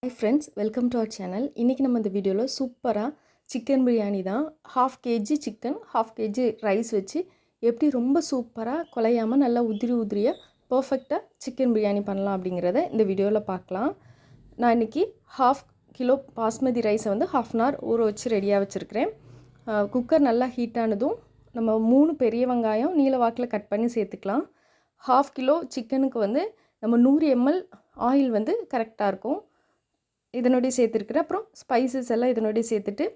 Hi friends, welcome to our channel. இன்றைக்கி நம்ம இந்த வீடியோவில் சூப்பராக சிக்கன் பிரியாணி தான். 1/2 kg சிக்கன், 1/2 kg ரைஸ் வச்சு எப்படி ரொம்ப சூப்பராக குலையாமல் நல்லா உதிரியாக பர்ஃபெக்டாக சிக்கன் பிரியாணி பண்ணலாம் அப்படிங்கிறத இந்த வீடியோவில் பார்க்கலாம். நான் இன்றைக்கி 1/2 kg பாஸ்மதி ரைஸை வந்து 1/2 அன் ஹவர் ஊற வச்சு ரெடியாக வச்சுருக்கிறேன். குக்கர் நல்லா ஹீட் ஆனதும் நம்ம 3 பெரிய வெங்காயம் நீல வாக்கில் கட் பண்ணி சேர்த்துக்கலாம். 1/2 kg சிக்கனுக்கு வந்து நம்ம 100 ml ஆயில் வந்து கரெக்டாக இருக்கும். இதனோடய சேர்த்துருக்குறேன். அப்புறம் ஸ்பைசஸ் எல்லாம் இதனோடய சேர்த்துட்டு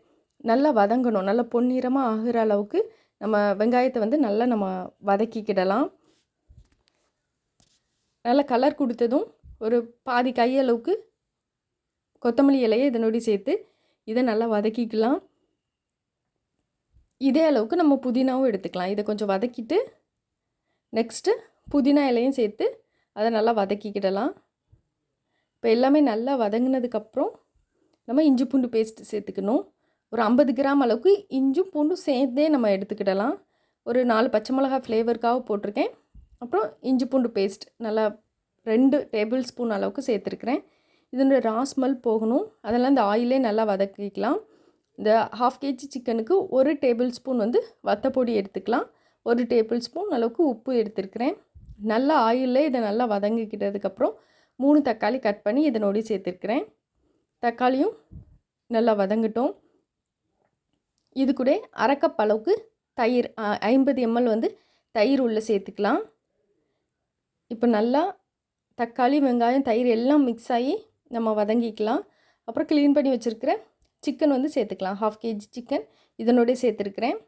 நல்லா வதங்கணும். நல்லா பொன்னிறமாக ஆகிற அளவுக்கு நம்ம வெங்காயத்தை வந்து நல்லா நம்ம வதக்கிக்கிடலாம். நல்லா கலர் கொடுத்ததும் ஒரு பாதி கையளவுக்கு கொத்தமல்லி இலையை இதனோடய சேர்த்து இதை நல்லா வதக்கிக்கலாம். இதே அளவுக்கு நம்ம புதினாவும் எடுத்துக்கலாம். இதை கொஞ்சம் வதக்கிட்டு நெக்ஸ்ட்டு புதினா இலையும் சேர்த்து அதை நல்லா வதக்கிக்கிடலாம். இப்போ எல்லாமே நல்லா வதங்கினதுக்கப்புறம் நம்ம இஞ்சி பூண்டு பேஸ்ட் சேர்த்துக்கணும். ஒரு 50 கிராம் அளவுக்கு இஞ்சும் பூண்டும் சேர்த்தே நம்ம எடுத்துக்கிடலாம். ஒரு 4 பச்சை மிளகாய் ஃப்ளேவருக்காக போட்டிருக்கேன். அப்புறம் இஞ்சி பூண்டு பேஸ்ட் நல்லா 2 டேபிள் ஸ்பூன் அளவுக்கு சேர்த்துருக்குறேன். இதனுடைய ராஸ்மல் போகணும். அதெல்லாம் இந்த ஆயிலே நல்லா வதக்கிக்கலாம். இந்த 1/2 kg சிக்கனுக்கு 1 டேபிள் ஸ்பூன் வந்து வத்தப்பொடி எடுத்துக்கலாம். 1 டேபிள் ஸ்பூன் அளவுக்கு உப்பு எடுத்துருக்கிறேன். நல்லா ஆயிலே இதை நல்லா வதங்கிக்கிட்டதுக்கப்புறம் 3 தக்காளி கட் பண்ணி இதனோடு சேர்த்துருக்கிறேன். தக்காளியும் நல்லா வதங்கட்டும். இது கூட 1/2 கப் அளவுக்கு தயிர் 50 ml வந்து தயிர் உள்ளே சேர்த்துக்கலாம். இப்போ நல்லா தக்காளி வெங்காயம் தயிர் எல்லாம் மிக்ஸ் ஆகி நம்ம வதங்கிக்கலாம். அப்புறம் க்ளீன் பண்ணி வச்சுருக்கிற சிக்கன் வந்து சேர்த்துக்கலாம். 1/2 kg சிக்கன் இதனோடய சேர்த்துருக்கிறேன்.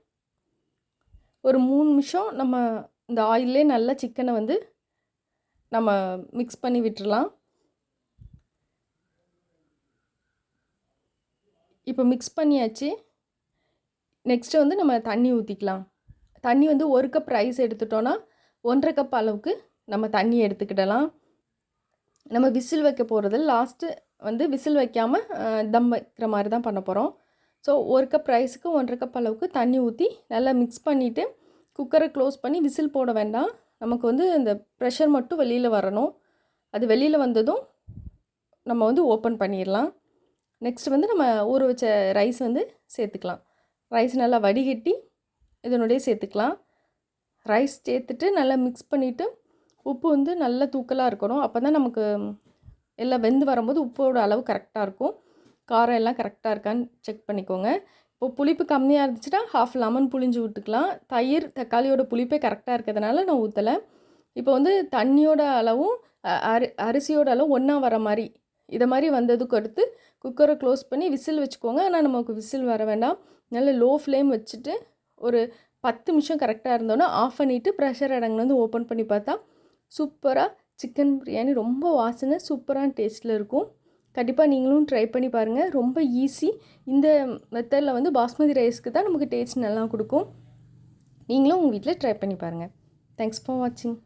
ஒரு 3 நிமிஷம் நம்ம இந்த ஆயிலே நல்லா சிக்கனை வந்து நம்ம மிக்ஸ் பண்ணி விட்டுறலாம். இப்போ மிக்ஸ் பண்ணியாச்சு. நெக்ஸ்ட்டு வந்து நம்ம தண்ணி ஊற்றிக்கலாம். தண்ணி வந்து 1 கப் ரைஸ் எடுத்துட்டோன்னா 1/2 கப் அளவுக்கு நம்ம தண்ணி எடுத்துக்கிடலாம். நம்ம விசில் வைக்க போகிறது லாஸ்ட்டு வந்து விசில் வைக்காமல் தம் வைக்கிற மாதிரி தான் பண்ண போகிறோம். ஸோ 1 கப் ரைஸுக்கு 1/2 கப் அளவுக்கு தண்ணி ஊற்றி நல்லா மிக்ஸ் பண்ணிவிட்டு குக்கரை க்ளோஸ் பண்ணி விசில் போட வேண்டாம். நமக்கு வந்து இந்த ப்ரெஷர் மட்டும் வெளியில் வரணும். அது வெளியில் வந்ததும் நம்ம வந்து ஓப்பன் பண்ணிடலாம். நெக்ஸ்ட் வந்து நம்ம ஊற வச்ச ரைஸ் வந்து சேர்த்துக்கலாம். ரைஸ் நல்லா வடிகட்டி இதனுடைய சேர்த்துக்கலாம். ரைஸ் சேர்த்துட்டு நல்லா மிக்ஸ் பண்ணிவிட்டு உப்பு வந்து நல்லா தூக்கலாக இருக்கணும். அப்போ தான் நமக்கு எல்லாம் வெந்து வரும்போது உப்போட அளவு கரெக்டாக இருக்கும். காரம் எல்லாம் கரெக்டாக இருக்கான்னு செக் பண்ணிக்கோங்க. இப்போ புளிப்பு கம்மியாக இருந்துச்சுன்னா 1/2 லெமன் புளிஞ்சு விட்டுக்கலாம். தயிர் தக்காளியோட புளிப்பே கரெக்டாக இருக்கிறதுனால நான் ஊற்றலை. இப்போ வந்து தண்ணியோட அளவும் அரிசியோட அளவும் ஒன்றா வர மாதிரி இதை மாதிரி வந்ததுக்கு அடுத்து குக்கரை க்ளோஸ் பண்ணி விசில் வச்சுக்கோங்க. ஆனால் நமக்கு விசில் வர வேண்டாம். நல்ல லோ ஃப்ளேம் வச்சுட்டு ஒரு 10 நிமிஷம் கரெக்டாக இருந்தோன்னா ஆஃப் பண்ணிவிட்டு ப்ரெஷர் அடங்கினது ஓப்பன் பண்ணி பார்த்தா சூப்பராக சிக்கன் பிரியாணி ரொம்ப வாசனை சூப்பரான டேஸ்ட்டில் இருக்கும். கண்டிப்பாக நீங்களும் ட்ரை பண்ணி பாருங்கள். ரொம்ப ஈஸி. இந்த மெத்தடில் வந்து பாஸ்மதி ரைஸ்க்கு தான் நமக்கு டேஸ்ட் நல்லா கொடுக்கும். நீங்களும் உங்கள் வீட்டில் ட்ரை பண்ணி பாருங்கள். தேங்க்ஸ் ஃபார் வாட்சிங்.